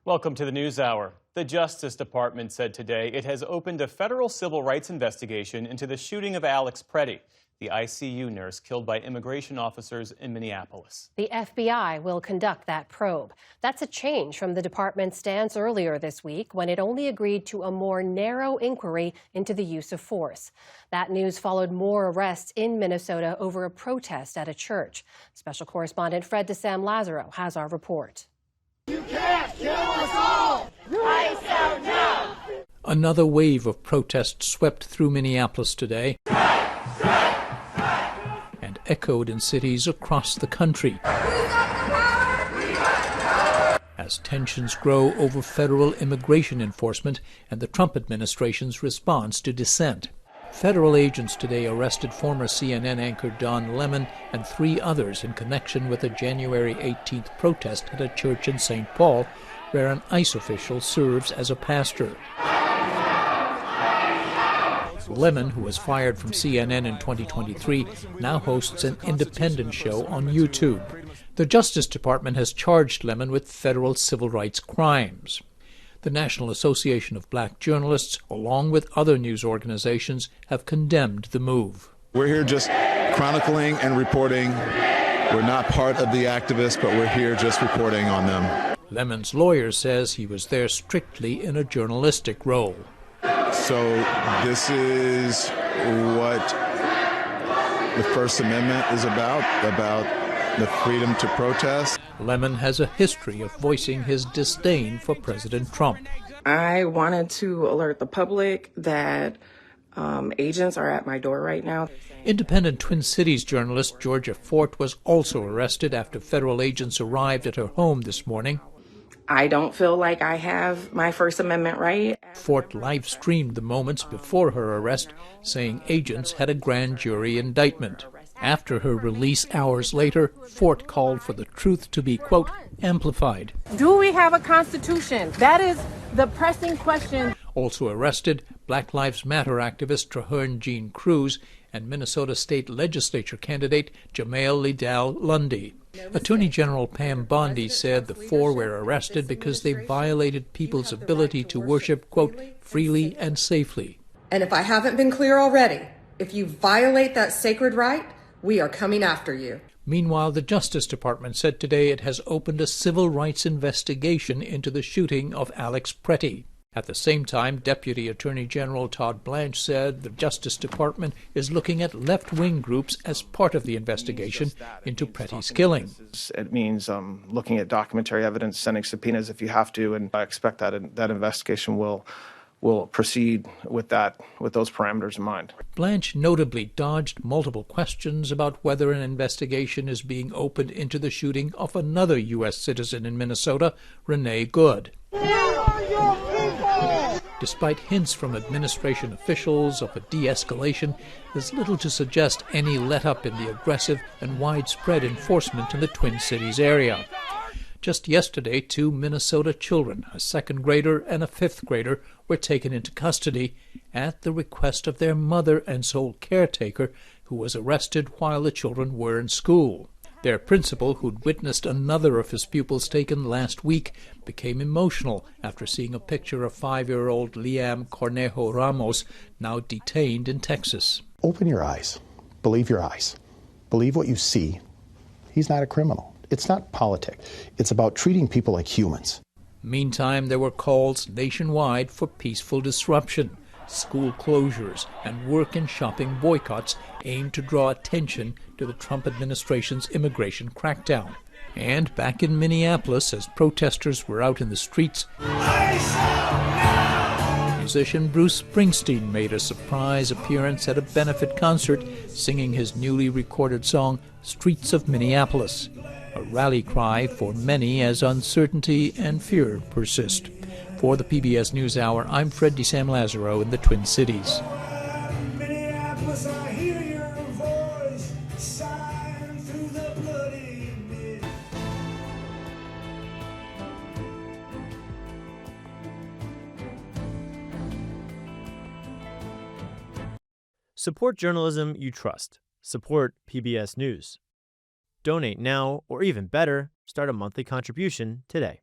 Welcome to the News Hour. The Justice Department said today it has opened a federal civil rights investigation into the shooting of Alex Pretty, the ICU nurse killed by immigration officers in Minneapolis. The FBI will conduct that probe. That's a change from the department's stance earlier this week when it only agreed to a more narrow inquiry into the use of force. That news followed more arrests in Minnesota over a protest at a church. Special correspondent Fred DeSam Lazaro has our report. You can't kill us all! I sound now! Another wave of protests swept through Minneapolis today and echoed in cities across the country as tensions grow over federal immigration enforcement and the Trump administration's response to dissent. Federal agents today arrested former CNN anchor Don Lemon and 3 others in connection with a January 18th protest at a church in St. Paul, where an ICE official serves as a pastor. Lemon, who was fired from CNN in 2023, now hosts an independent show on YouTube. The Justice Department has charged Lemon with federal civil rights crimes. The National Association of Black Journalists, along with other news organizations, have condemned the move. We're here just chronicling and reporting. We're not part of the activists, but we're here just reporting on them. Lemon's lawyer says he was there strictly in a journalistic role. So this is what the First Amendment is about the freedom to protest. Lemon has a history of voicing his disdain for President Trump. I wanted to alert the public that agents are at my door right now. Independent Twin Cities journalist Georgia Fort was also arrested after federal agents arrived at her home this morning. I don't feel like I have my First Amendment right. Fort live-streamed the moments before her arrest, saying agents had a grand jury indictment. After her release hours later, Fort called for the truth to be, quote, amplified. Do we have a constitution? That is the pressing question. Also arrested, Black Lives Matter activist Traherne Jean Cruz and Minnesota State Legislature candidate Jamail Liddell Lundy. Attorney General Pam Bondi said the 4 were arrested because they violated people's ability to worship, quote, freely and safely. And if I haven't been clear already, if you violate that sacred right, we are coming after you. Meanwhile, the Justice Department said today it has opened a civil rights investigation into the shooting of Alex Pretty. At the same time, Deputy Attorney General Todd Blanche said the Justice Department is looking at left-wing groups as part of the investigation into Pretty's killing. It means looking at documentary evidence, sending subpoenas if you have to, and I expect that investigation will proceed with those parameters in mind. Blanche notably dodged multiple questions about whether an investigation is being opened into the shooting of another U.S. citizen in Minnesota, Renee Good. Despite hints from administration officials of a de-escalation, there's little to suggest any let-up in the aggressive and widespread enforcement in the Twin Cities area. Just yesterday, 2 Minnesota children, a 2nd grader and a 5th grader, were taken into custody at the request of their mother and sole caretaker, who was arrested while the children were in school. Their principal, who'd witnessed another of his pupils taken last week, became emotional after seeing a picture of 5-year-old Liam Cornejo Ramos, now detained in Texas. Open your eyes. Believe your eyes. Believe what you see. He's not a criminal. It's not politics. It's about treating people like humans. Meantime, there were calls nationwide for peaceful disruption, school closures, and work and shopping boycotts aimed to draw attention to the Trump administration's immigration crackdown. And back in Minneapolis, as protesters were out in the streets, musician Bruce Springsteen made a surprise appearance at a benefit concert, singing his newly recorded song, Streets of Minneapolis, a rally cry for many as uncertainty and fear persist. For the PBS NewsHour, I'm Fred DeSam Lazaro in the Twin Cities. Support journalism you trust. Support PBS News. Donate now, or even better, start a monthly contribution today.